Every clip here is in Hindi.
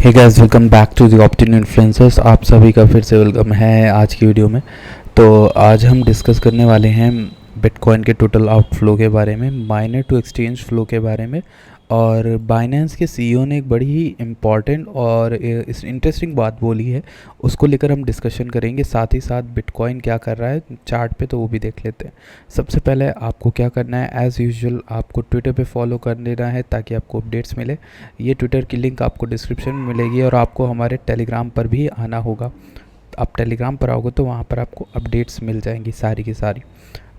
Hey guys, welcome back to the optin influencers. आप सभी का फिर से वेलकम है आज की वीडियो में। तो आज हम डिस्कस करने वाले हैं बिटकॉइन के टोटल आउटफ्लो के बारे में, माइनर टू एक्सचेंज फ्लो के बारे में। और बाइनेंस के सीईओ ने एक बड़ी ही इम्पॉर्टेंट और इस इंटरेस्टिंग बात बोली है, उसको लेकर हम डिस्कशन करेंगे। साथ ही साथ बिटकॉइन क्या कर रहा है चार्ट पे, तो वो भी देख लेते हैं। सबसे पहले आपको क्या करना है, एज़ यूजुअल आपको ट्विटर पे फॉलो कर लेना है ताकि आपको अपडेट्स मिले। ये ट्विटर की लिंक आपको डिस्क्रिप्शन में मिलेगी और आपको हमारे टेलीग्राम पर भी आना होगा। आप टेलीग्राम पर आओगे तो वहाँ पर आपको अपडेट्स मिल जाएंगी सारी की सारी।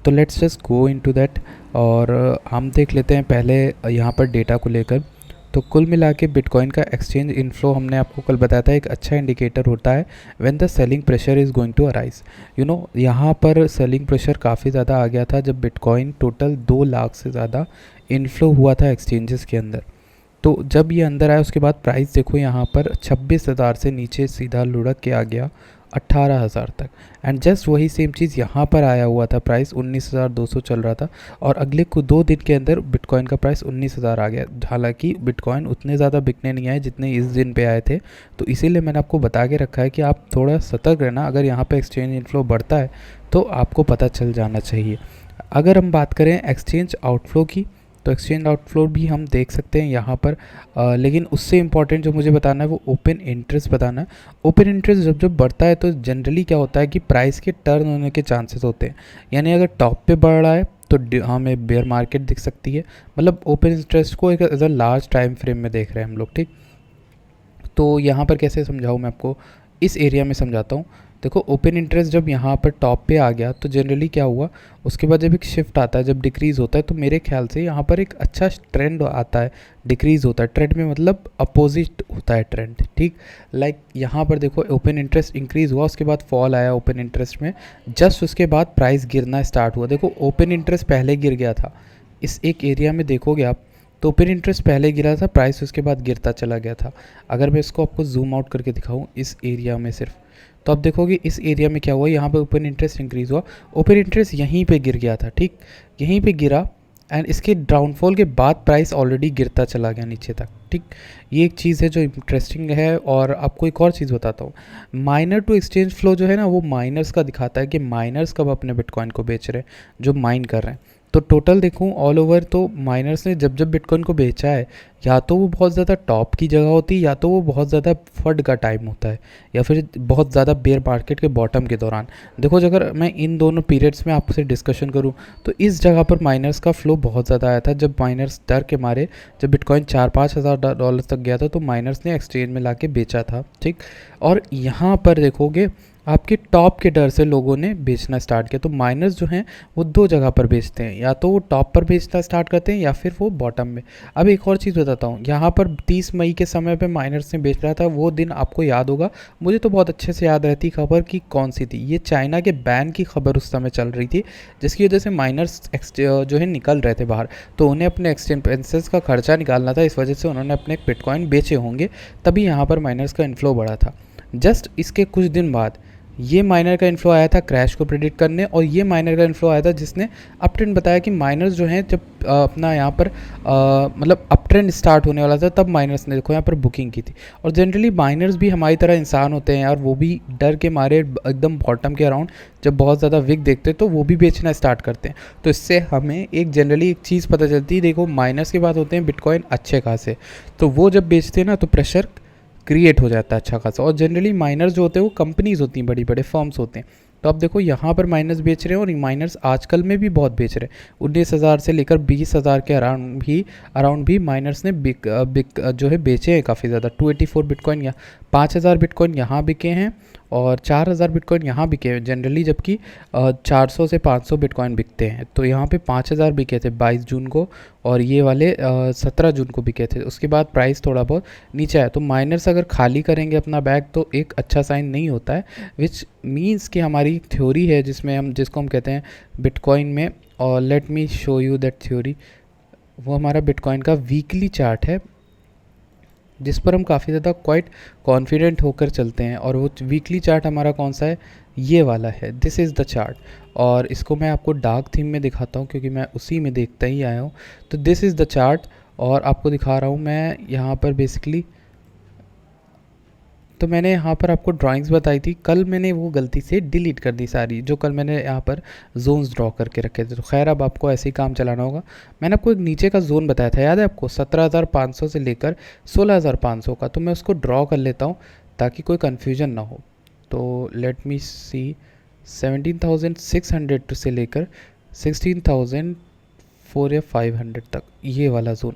तो let's just go into that और हम देख लेते हैं पहले यहाँ पर डेटा को लेकर। तो कुल मिला के बिटकॉइन का एक्सचेंज इनफ्लो हमने आपको कल बताया था एक अच्छा इंडिकेटर होता है when the selling pressure is going to arise. यहाँ पर सेलिंग प्रेशर काफ़ी ज़्यादा आ गया था जब बिटकॉइन टोटल 2 लाख से ज़्यादा इनफ्लो हुआ था एक्सचेंजेस के अंदर। तो जब ये अंदर आया उसके बाद प्राइस देखो यहाँ पर 26,000 से नीचे सीधा लुढ़क के आ गया 18,000 तक। एंड जस्ट वही सेम चीज़ यहाँ पर आया हुआ था, प्राइस 19,200 चल रहा था और अगले को 2 दिन के अंदर बिटकॉइन का प्राइस 19,000 आ गया। हालांकि बिटकॉइन उतने ज़्यादा बिकने नहीं आए जितने इस दिन पे आए थे। तो इसीलिए मैंने आपको बता के रखा है कि आप थोड़ा सतर्क रहना, अगर यहाँ पर एक्सचेंज इनफ्लो बढ़ता है तो आपको पता चल जाना चाहिए। अगर हम बात करें एक्सचेंज आउटफ्लो की, तो एक्सचेंज आउटफ्लो भी हम देख सकते हैं यहाँ पर। लेकिन उससे इम्पॉर्टेंट जो मुझे बताना है वो ओपन इंटरेस्ट बताना है। ओपन इंटरेस्ट जब जब बढ़ता है तो जनरली क्या होता है कि प्राइस के टर्न होने के चांसेस होते हैं। यानी अगर टॉप पे बढ़ रहा है तो हमें बेयर मार्केट दिख सकती है। मतलब ओपन इंटरेस्ट को एक as a large time frame में देख रहे हैं हम लोग, ठीक। तो यहाँ पर कैसे समझाऊँ मैं आपको, इस एरिया में समझाता हूँ। देखो ओपन इंटरेस्ट जब यहाँ पर टॉप पे आ गया तो जनरली क्या हुआ, उसके बाद जब एक शिफ्ट आता है, जब डिक्रीज़ होता है तो मेरे ख्याल से यहाँ पर एक अच्छा ट्रेंड आता है। डिक्रीज़ होता है ट्रेंड में, मतलब अपोजिट होता है ट्रेंड, ठीक। लाइक यहाँ पर देखो ओपन इंटरेस्ट इंक्रीज़ हुआ, उसके बाद फॉल आया ओपन इंटरेस्ट में, जस्ट उसके बाद प्राइस गिरना स्टार्ट हुआ। देखो ओपन इंटरेस्ट पहले गिर गया था, इस एक एरिया में देखोगे आप तो ओपन इंटरेस्ट पहले गिरा था, प्राइस उसके बाद गिरता चला गया था। अगर मैं इसको आपको जूम आउट करके दिखाऊं इस एरिया में सिर्फ, तो आप देखोगे इस एरिया में क्या हुआ, यहाँ पे ओपन इंटरेस्ट इंक्रीज़ हुआ, ओपन इंटरेस्ट यहीं पे गिर गया था, ठीक। यहीं पे गिरा एंड इसके डाउनफॉल के बाद प्राइस ऑलरेडी गिरता चला गया नीचे तक, ठीक। ये एक चीज़ है जो इंटरेस्टिंग है। और आपको एक और चीज़ बताता हूँ, माइनर टू एक्सचेंज फ्लो जो है ना, वो माइनर्स का दिखाता है कि माइनर्स कब अपने बिटकॉइन को बेच रहे हैं, जो माइन कर रहे हैं। तो टोटल देखूँ ऑल ओवर तो माइनर्स ने जब जब बिटकॉइन को बेचा है, या तो वो बहुत ज़्यादा टॉप की जगह होती है, या तो वो बहुत ज़्यादा फड का टाइम होता है, या फिर बहुत ज़्यादा बेयर मार्केट के बॉटम के दौरान। देखो अगर मैं इन दोनों पीरियड्स में आपसे डिस्कशन करूँ तो इस जगह पर माइनर्स का फ्लो बहुत ज़्यादा आया था, जब माइनर्स डर के मारे, जब बिटकॉइन 4-5 हज़ार डॉलर तक गया था तो माइनर्स ने एक्सचेंज में ला के बेचा था, ठीक। और यहाँ पर देखोगे आपके टॉप के डर से लोगों ने बेचना स्टार्ट किया। तो माइनर्स जो हैं वो 2 जगह पर बेचते हैं, या तो वो टॉप पर बेचना स्टार्ट करते हैं या फिर वो बॉटम में। अब एक और चीज़ बताता हूँ, यहाँ पर 30 मई के समय पे माइनर्स ने बेच रहा था, वो दिन आपको याद होगा, मुझे तो बहुत अच्छे से याद रहती खबर कि कौन सी थी। ये चाइना के बैन की खबर उस समय चल रही थी, जिसकी वजह से माइनर्स जो है निकल रहे थे बाहर, तो उन्हें अपने एक्सपेंसेस का खर्चा निकालना था, इस वजह से उन्होंने अपने बिटकॉइन बेचे होंगे, तभी यहाँ पर माइनर्स का इन्फ्लो बढ़ा था। जस्ट इसके कुछ दिन बाद ये माइनर का इन्फ्लो आया था क्रैश को प्रेडिक्ट करने, और ये माइनर का इन्फ्लो आया था जिसने अप ट्रेंड बताया कि माइनर्स जो हैं जब अपना यहाँ पर मतलब अप ट्रेंड स्टार्ट होने वाला था, तब माइनर्स ने देखो यहाँ पर बुकिंग की थी। और जनरली माइनर्स भी हमारी तरह इंसान होते हैं यार, वो भी डर के मारे एकदम बॉटम के अराउंड जब बहुत ज़्यादा विक देखते हैं तो वो भी बेचना स्टार्ट करते हैं। तो इससे हमें एक जनरली एक चीज़ पता चलती है, देखो माइनर्स के बाद होते हैं बिटकॉइन अच्छे खासे, तो वो जब बेचते हैं ना तो प्रेशर क्रिएट हो जाता है अच्छा खासा। और जनरली माइनर्स जो होते हैं वो कंपनीज होती हैं, बड़ी बड़े फर्म्स होते हैं। तो आप देखो यहाँ पर माइनर्स बेच रहे हैं, और माइनर्स आजकल में भी बहुत बेच रहे हैं। 19,000 से लेकर 20,000 के अराउंड भी माइनर्स ने जो है बेचे हैं काफ़ी ज़्यादा। 284 बिटकॉइन या 5,000 बिटकॉइन यहाँ बिके हैं, और 4,000 बिटकॉइन यहाँ बिके हैं जनरली, जबकि 400 से 500 बिटकॉइन बिकते हैं। तो यहाँ पे 5,000 बिके थे 22 जून को, और ये वाले 17 जून को बिके थे। उसके बाद प्राइस थोड़ा बहुत नीचे आया। तो माइनर्स अगर खाली करेंगे अपना बैग तो एक अच्छा साइन नहीं होता है, विच मीन्स कि हमारी थ्योरी है जिसको हम कहते हैं बिटकॉइन में, और let me show you that theory. वो हमारा बिटकॉइन का वीकली चार्ट है, जिस पर हम काफ़ी ज़्यादा क्वाइट कॉन्फिडेंट होकर चलते हैं। और वो वीकली चार्ट हमारा कौन सा है, ये वाला है, दिस इज़ द चार्ट। और इसको मैं आपको डार्क थीम में दिखाता हूँ क्योंकि मैं उसी में देखता ही आया हूँ। तो दिस इज़ द चार्ट, और आपको दिखा रहा हूँ मैं यहाँ पर बेसिकली तो मैंने यहाँ पर आपको ड्राइंग्स बताई थी, कल मैंने वो गलती से डिलीट कर दी सारी, जो कल मैंने यहाँ पर जोन्स ड्रॉ करके रखे थे। तो खैर अब आपको ऐसे ही काम चलाना होगा। मैंने आपको एक नीचे का जोन बताया था, याद है आपको, 17,500 से लेकर 16,500 का। तो मैं उसको ड्रॉ कर लेता हूँ ताकि कोई कन्फ्यूजन ना हो। तो लेट मी सी, 17,600 से लेकर 16,400 या 500 तक, ये वाला zone.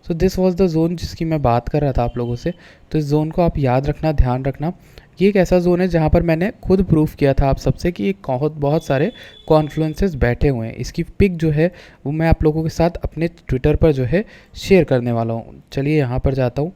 So this was the zone जिसकी मैं बात कर रहा था आप लोगों से। तो इस जोन को आप याद रखना, ध्यान रखना। ये एक ऐसा जोन है जहाँ पर मैंने खुद प्रूफ किया था आप सबसे कि एक बहुत सारे कॉन्फ्लुएंसेस बैठे हुए हैं। इसकी पिक जो है वो मैं आप लोगों के साथ अपने ट्विटर पर जो है शेयर करने वाला हूँ। चलिए यहाँ पर जाता हूँ,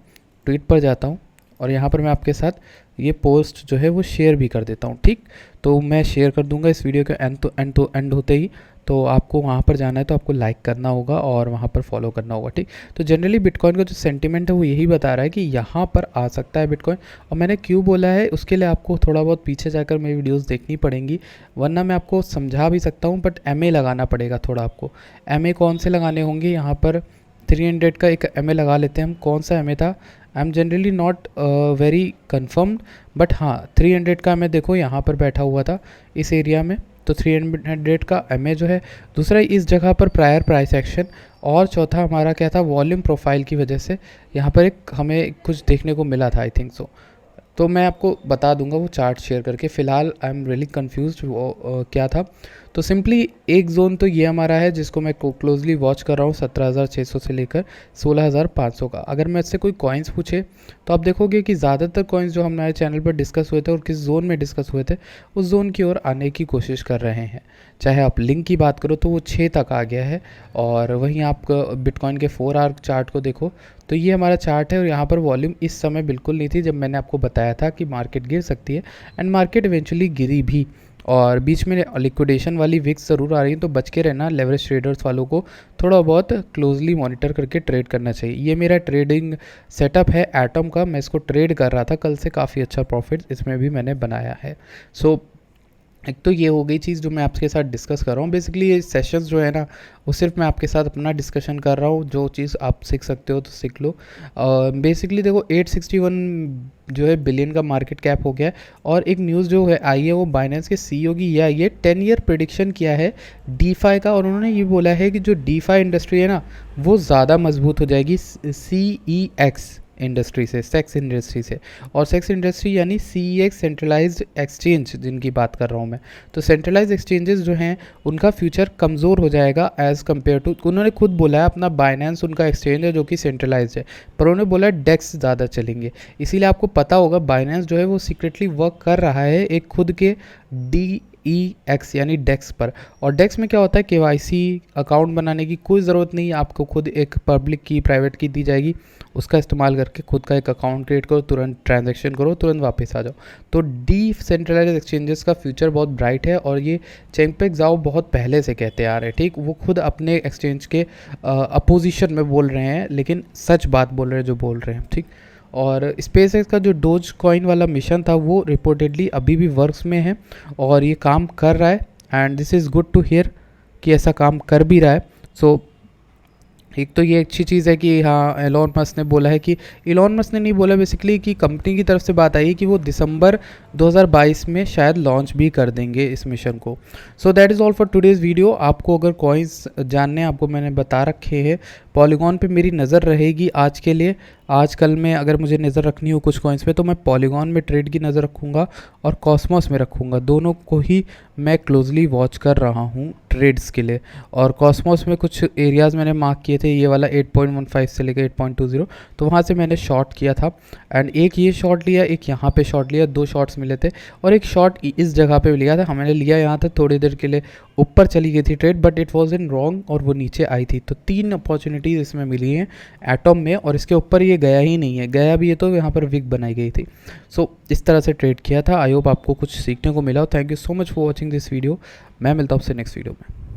ट्वीट पर जाता हूँ, और यहाँ पर मैं आपके साथ ये पोस्ट जो है वो शेयर भी कर देता हूँ। ठीक, तो मैं शेयर कर दूँगा इस वीडियो के एंड होते ही। तो आपको वहाँ पर जाना है तो आपको लाइक करना होगा और वहाँ पर फॉलो करना होगा। ठीक, तो जनरली बिटकॉइन का जो सेंटिमेंट है वो यही बता रहा है कि यहाँ पर आ सकता है बिटकॉइन। और मैंने क्यों बोला है उसके लिए आपको थोड़ा बहुत पीछे जाकर मेरी वीडियोस देखनी पड़ेंगी, वरना मैं आपको समझा भी सकता हूँ, बट एमए लगाना पड़ेगा थोड़ा आपको। एमए कौन से लगाने होंगे, यहाँ पर 300 का एक एमए लगा लेते हैं हम। कौन सा एमए था, I am generally not very confirmed, but हाँ 300 का एमए देखो यहाँ पर बैठा हुआ था इस एरिया में। तो 300 का एमए जो है, दूसरा इस जगह पर प्रायर प्राइस एक्शन, और चौथा हमारा क्या था, वॉल्यूम प्रोफाइल की वजह से यहाँ पर एक हमें कुछ देखने को मिला था, आई थिंक सो। तो मैं आपको बता दूंगा वो चार्ट शेयर करके। फ़िलहाल आई एम रियली कन्फ्यूज्ड वो क्या था। तो सिंपली एक जोन तो ये हमारा है जिसको मैं क्लोजली वॉच कर रहा हूँ, 17,600 से लेकर 16,500 का। अगर मैं इससे कोई कॉइन्स पूछे तो आप देखोगे कि ज़्यादातर कॉइन्स जो हमारे चैनल पर डिस्कस हुए थे और किस जोन में डिस्कस हुए थे, उस जोन की ओर आने की कोशिश कर रहे हैं। चाहे आप लिंक की बात करो तो वो 6 तक आ गया है, और वहीं आप बिटकॉइन के 4 आवर चार्ट को देखो तो ये हमारा चार्ट है। और यहाँ पर वॉल्यूम इस समय बिल्कुल नहीं थी जब मैंने आपको बताया था कि मार्केट गिर सकती है, एंड मार्केट इवेंचुअली गिरी भी। और बीच में लिक्विडेशन वाली विक्स ज़रूर आ रही है, तो बच के रहना। लेवरेज ट्रेडर्स वालों को थोड़ा बहुत क्लोजली मॉनिटर करके ट्रेड करना चाहिए। ये मेरा ट्रेडिंग सेटअप है एटम का, मैं इसको ट्रेड कर रहा था कल से, काफ़ी अच्छा प्रॉफिट इसमें भी मैंने बनाया है। सो एक तो ये हो गई चीज़ जो मैं आपके साथ डिस्कस कर रहा हूँ। बेसिकली ये सेशंस जो है ना, वो सिर्फ मैं आपके साथ अपना डिस्कशन कर रहा हूँ। जो चीज़ आप सीख सकते हो तो सीख लो। बेसिकली देखो 861 जो है बिलियन का मार्केट कैप हो गया है। और एक न्यूज़ जो है आई है वो बाइनेंस के सीईओ की, या ये 10 ईयर प्रेडिक्शन किया है डीफाई का, और उन्होंने ये बोला है कि जो डीफाई इंडस्ट्री है ना वो ज़्यादा मजबूत हो जाएगी CEX इंडस्ट्री से, सेक्स इंडस्ट्री से। और सेक्स इंडस्ट्री यानी CEX, सेंट्रलाइज्ड एक्सचेंज जिनकी बात कर रहा हूँ मैं। तो सेंट्रलाइज्ड एक्सचेंजेस जो हैं उनका फ्यूचर कमज़ोर हो जाएगा एज़ कम्पेयर टू, उन्होंने खुद बोला है अपना बाइनेंस उनका एक्सचेंज है जो कि सेंट्रलाइज्ड है, पर उन्होंने बोला डेक्स ज़्यादा चलेंगे। इसीलिए आपको पता होगा बाइनेंस जो है वो सीक्रेटली वर्क कर रहा है एक खुद के DEX यानी डेक्स पर। और डेक्स में क्या होता है, KYC अकाउंट बनाने की कोई ज़रूरत नहीं है आपको, खुद एक पब्लिक की प्राइवेट की दी जाएगी, उसका इस्तेमाल करके खुद का एक अकाउंट क्रिएट करो, तुरंत ट्रांजैक्शन करो, तुरंत वापस आ जाओ। तो डिसेंट्रलाइज्ड एक्सचेंजेस का फ्यूचर बहुत ब्राइट है, और ये चेंगपेक ज़ाओ बहुत पहले से कहते आ रहे हैं। ठीक, वो खुद अपने एक्सचेंज के अपोजिशन में बोल रहे हैं, लेकिन सच बात बोल रहे हैं जो बोल रहे हैं। ठीक, और स्पेसएक्स का जो डोज कॉइन वाला मिशन था वो रिपोर्टेडली अभी भी वर्क्स में है और ये काम कर रहा है, and this is good to hear कि ऐसा काम कर भी रहा है। सो एक तो ये अच्छी चीज़ है कि हाँ एलॉन मस्क ने बोला है कि, एलॉन मस्क ने नहीं बोला बेसिकली, कि कंपनी की तरफ से बात आई कि वो दिसंबर 2022 में शायद लॉन्च भी कर देंगे इस मिशन को। So that is all for today's video. आपको अगर कॉइन्स जानने आपको मैंने बता रखे हैं, पॉलीगॉन पे मेरी नज़र रहेगी आज के लिए। आज कल में अगर मुझे नज़र रखनी हो कुछ कॉइन्स पे तो मैं पॉलीगॉन में ट्रेड की नज़र रखूँगा और कॉस्मोस में रखूँगा, दोनों को ही मैं क्लोजली वॉच कर रहा हूँ ट्रेड्स के लिए। और कॉस्मोस में कुछ एरियाज़ मैंने मार्क किए थे, ये वाला 8.15 से लेकर 8.20, तो वहाँ से मैंने शॉर्ट किया था, एंड एक ये शॉर्ट लिया, एक यहाँ पे शॉर्ट लिया, 2 शॉर्ट्स मिले थे, और एक शॉर्ट इस जगह पे लिया था। मैंने लिया यहाँ था, थोड़ी देर के लिए ऊपर चली गई थी trade, but it was in wrong और वो नीचे आई थी। तो 3 अपॉर्चुनिटीज़ इसमें मिली हैं एटम में, और इसके ऊपर ये गया ही नहीं है, गया भी है तो यहाँ पर विक बनाई गई थी। सो इस तरह से ट्रेड किया था। आई होप आपको कुछ सीखने को मिला हो। Thank you so much for watching this video. मैं मिलता हूँ आपसे नेक्स्ट वीडियो में।